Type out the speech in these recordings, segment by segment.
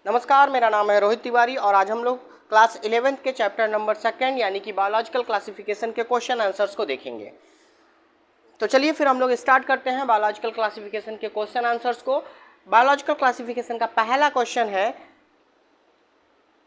नमस्कार, मेरा नाम है रोहित तिवारी और आज हम लोग क्लास 11th के चैप्टर नंबर 2 यानी कि बायोलॉजिकल क्लासिफिकेशन के क्वेश्चन आंसर्स को देखेंगे। तो चलिए फिर हम लोग स्टार्ट करते हैं बायोलॉजिकल क्लासिफिकेशन के क्वेश्चन आंसर्स को। बायोलॉजिकल क्लासिफिकेशन का पहला क्वेश्चन है,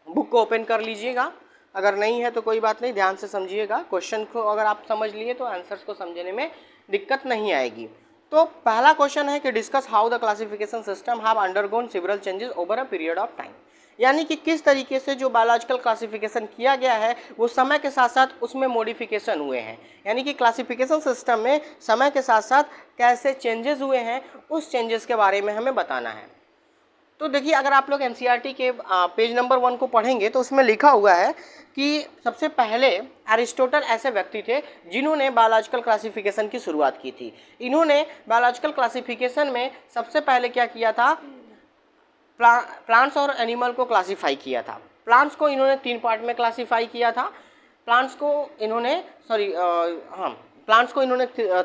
बुक को ओपन कर लीजिएगा, अगर नहीं है तो कोई बात नहीं, ध्यान से समझिएगा। क्वेश्चन को अगर आप समझ लिए तो आंसर्स को समझने में दिक्कत नहीं आएगी। तो पहला क्वेश्चन है कि discuss how the classification system have undergone several changes over a period of time, यानी कि किस तरीके से जो बायोलॉजिकल क्लासिफिकेशन किया गया है वो समय के साथ साथ उसमें मॉडिफिकेशन हुए हैं, यानी कि क्लासिफिकेशन सिस्टम में समय के साथ साथ कैसे चेंजेस हुए हैं, उस चेंजेस के बारे में हमें बताना है। तो देखिए, अगर आप लोग एनसीईआरटी के पेज नंबर 1 को पढ़ेंगे तो उसमें लिखा हुआ है कि सबसे पहले अरिस्टोटल ऐसे व्यक्ति थे जिन्होंने बायोलॉजिकल क्लासिफिकेशन की शुरुआत की थी। इन्होंने बायोलॉजिकल क्लासिफिकेशन में सबसे पहले क्या किया था, प्लांट्स और एनिमल को क्लासीफाई किया था। प्लांट्स को इन्होंने 3 पार्ट में क्लासीफाई किया था। प्लांट्स को इन्होंने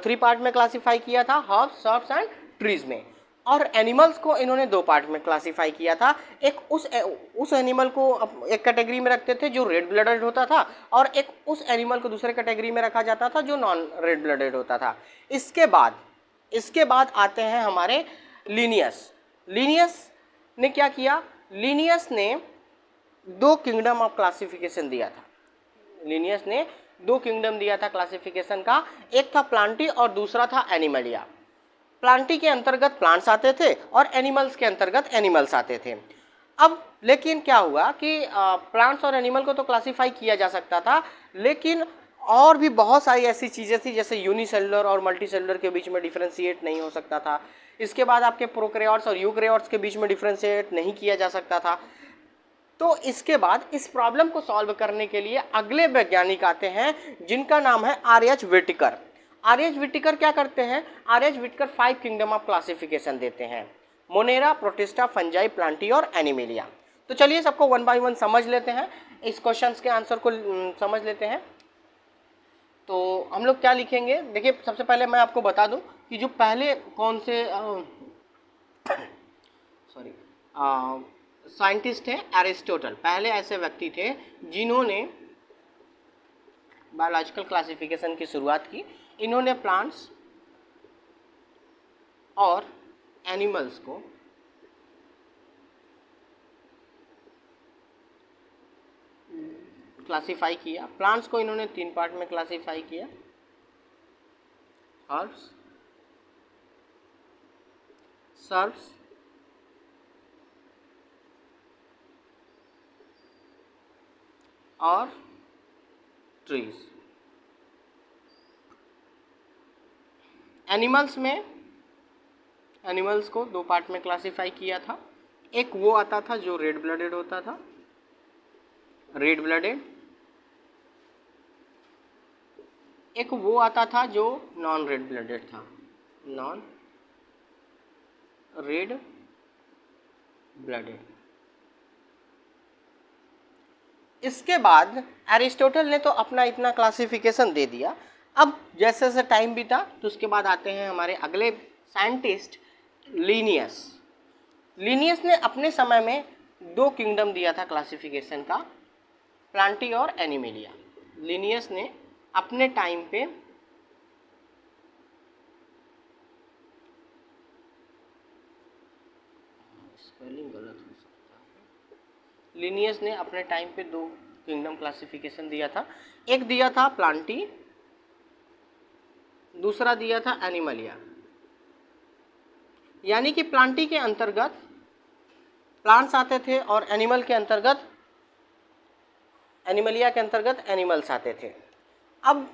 3 पार्ट में क्लासीफाई किया था, हर्ब्स, श्रब्स एंड ट्रीज में। और एनिमल्स को इन्होंने 2 पार्ट में क्लासीफाई किया था। एक उस एनिमल को एक कैटेगरी में रखते थे जो रेड ब्लडेड होता था, और एक उस एनिमल को दूसरे कैटेगरी में रखा जाता था जो नॉन रेड ब्लडेड होता था। इसके बाद आते हैं हमारे लीनियस। लीनियस ने क्या किया, लीनियस ने 2 किंगडम ऑफ क्लासिफिकेशन दिया था। लीनियस ने 2 किंगडम दिया था क्लासिफिकेशन का, एक था प्लांटी और दूसरा था एनिमलिया। प्लांटी के अंतर्गत प्लांट्स आते थे और एनिमल्स के अंतर्गत एनिमल्स आते थे। अब लेकिन क्या हुआ कि प्लांट्स और एनिमल को तो क्लासिफाई किया जा सकता था, लेकिन और भी बहुत सारी ऐसी चीज़ें थी जैसे यूनिसेलुलर और मल्टीसेलुलर के बीच में डिफरेंशिएट नहीं हो सकता था। इसके बाद आपके प्रोकैरियोट्स और यूकैरियोट्स के बीच में डिफरेंशिएट नहीं किया जा सकता था। तो इसके बाद इस प्रॉब्लम को सॉल्व करने के लिए अगले वैज्ञानिक आते हैं जिनका नाम है आर.एच. व्हिटेकर। आर.एच. व्हिटेकर क्या करते हैं, R H. Whittaker 5 kingdom of classification देते हैं, मोनेरा, प्रोटिस्टा, फंजाई, प्लांटी और एनिमेलिया। तो चलिए सबको 1 बाय 1 समझ लेते हैं, इस क्वेश्चंस के आंसर को समझ लेते हैं। तो हम लोग क्या लिखेंगे, देखिए सबसे पहले मैं आपको बता दूं कि जो पहले कौन से साइंटिस्ट थे, एरिस्टोटल पहले ऐसे व्यक्ति थे जिन्होंने बायोलॉजिकल क्लासिफिकेशन की शुरुआत की। इन्होंने प्लांट्स और एनिमल्स को क्लासिफाई किया। प्लांट्स को इन्होंने 3 पार्ट में क्लासिफाई किया, हर्ब्स, श्रब्स और ट्रीज। एनिमल्स को 2 पार्ट में क्लासिफाई किया था। एक वो आता था जो रेड ब्लडेड होता था, रेड ब्लडेड। एक वो आता था जो नॉन रेड ब्लडेड था, नॉन रेड ब्लडेड। इसके बाद एरिस्टोटल ने तो अपना इतना क्लासिफिकेशन दे दिया। अब जैसे जैसे टाइम बीता तो उसके बाद आते हैं हमारे अगले साइंटिस्ट, लीनियस। लीनियस ने अपने समय में 2 किंगडम दिया था क्लासिफिकेशन का, प्लांटी और एनिमेलिया। लीनियस ने अपने टाइम पे स्पेलिंग गलत हो सकता है, लीनियस ने अपने टाइम पे 2 किंगडम क्लासिफिकेशन दिया था। एक दिया था प्लांटी, दूसरा दिया था एनिमलिया। यानी कि प्लांटी के अंतर्गत प्लांट्स आते थे और एनिमलिया के अंतर्गत एनिमल्स आते थे। अब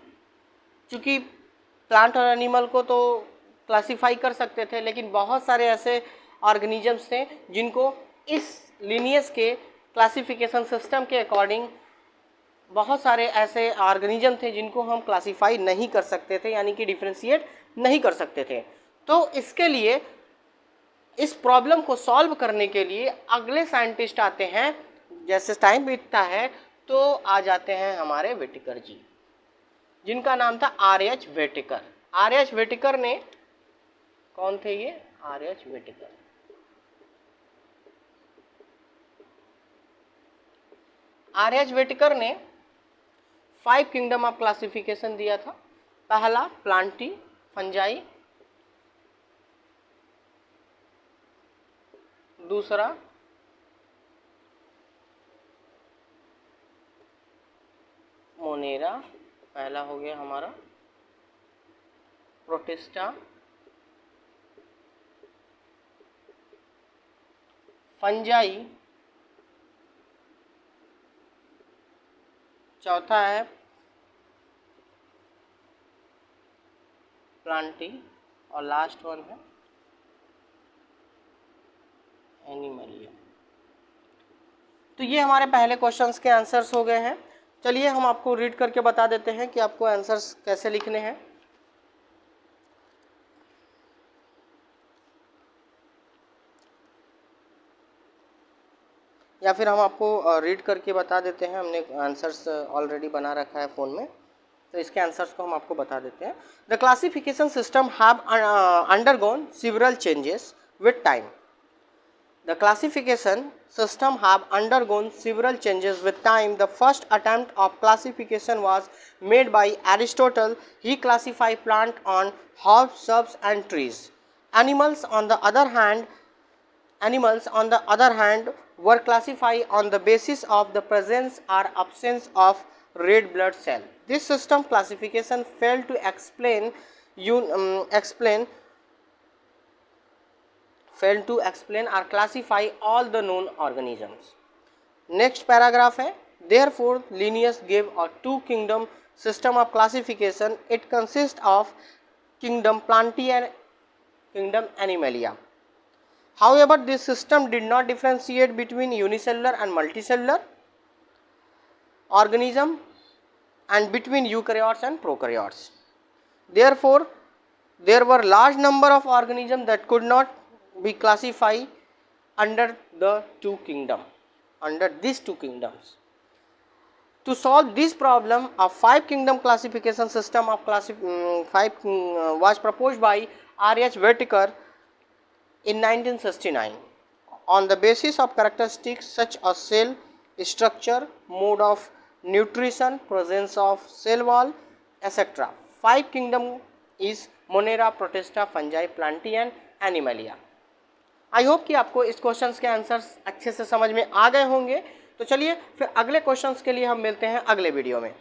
चूंकि प्लांट और एनिमल को तो क्लासिफाई कर सकते थे, लेकिन बहुत सारे ऐसे ऑर्गेनिजम्स थे जिनको इस लीनियस के क्लासिफिकेशन सिस्टम के अकॉर्डिंग, बहुत सारे ऐसे ऑर्गेनिज्म थे जिनको हम क्लासिफाई नहीं कर सकते थे, यानी कि डिफ्रेंशिएट नहीं कर सकते थे। तो इसके लिए, इस प्रॉब्लम को सॉल्व करने के लिए अगले साइंटिस्ट आते हैं। जैसे टाइम बीतता है तो आ जाते हैं हमारे व्हिटेकर जी, जिनका नाम था आर.एच. व्हिटेकर। आर.एच. व्हिटेकर ने, कौन थे ये, आर.एच. व्हिटेकर। आर.एच. व्हिटेकर ने 5 किंगडम ऑफ क्लासिफिकेशन दिया था। पहला प्लांटी फंजाई, दूसरा मोनेरा, पहला हो गया हमारा प्रोटिस्टा, फंजाई, चौथा है प्लांटी और लास्ट वन है एनिमलिया। तो ये हमारे पहले क्वेश्चंस के आंसर्स हो गए हैं। चलिए हम आपको रीड करके बता देते हैं कि आपको आंसर्स कैसे लिखने हैं। या फिर हम आपको रीड करके बता देते हैं, हमने आंसर्स ऑलरेडी बना रखा है फ़ोन में, तो इसके आंसर्स को हम आपको बता देते हैं। The classification system have undergone several changes with time. The classification system have undergone several changes with time. The first attempt of classification was made by Aristotle. He classified plants on herbs, shrubs, and trees. Animals, on the other hand, were classified on the basis of the presence or absence of red blood cell. This system classification failed to explain or classify all the known organisms. Next paragraph है, therefore Linnaeus gave a two kingdom system of classification. It consists of kingdom Plantae and kingdom Animalia. However, this system did not differentiate between unicellular and multicellular organism and between eukaryotes and prokaryotes. Therefore, there were large number of organisms that could not be classified under these two kingdoms. To solve this problem, a 5 kingdom classification system was proposed by R.H. Whitaker in 1969 on the basis of characteristics such as cell structure, mode of nutrition, presence of cell wall, etc. 5 kingdom is Monera, Protista, Fungi, Plantae and Animalia. I hope कि आपको इस questions के answers अच्छे से समझ में आ गए होंगे। तो चलिए फिर अगले क्वेश्चंस के लिए हम मिलते हैं अगले वीडियो में।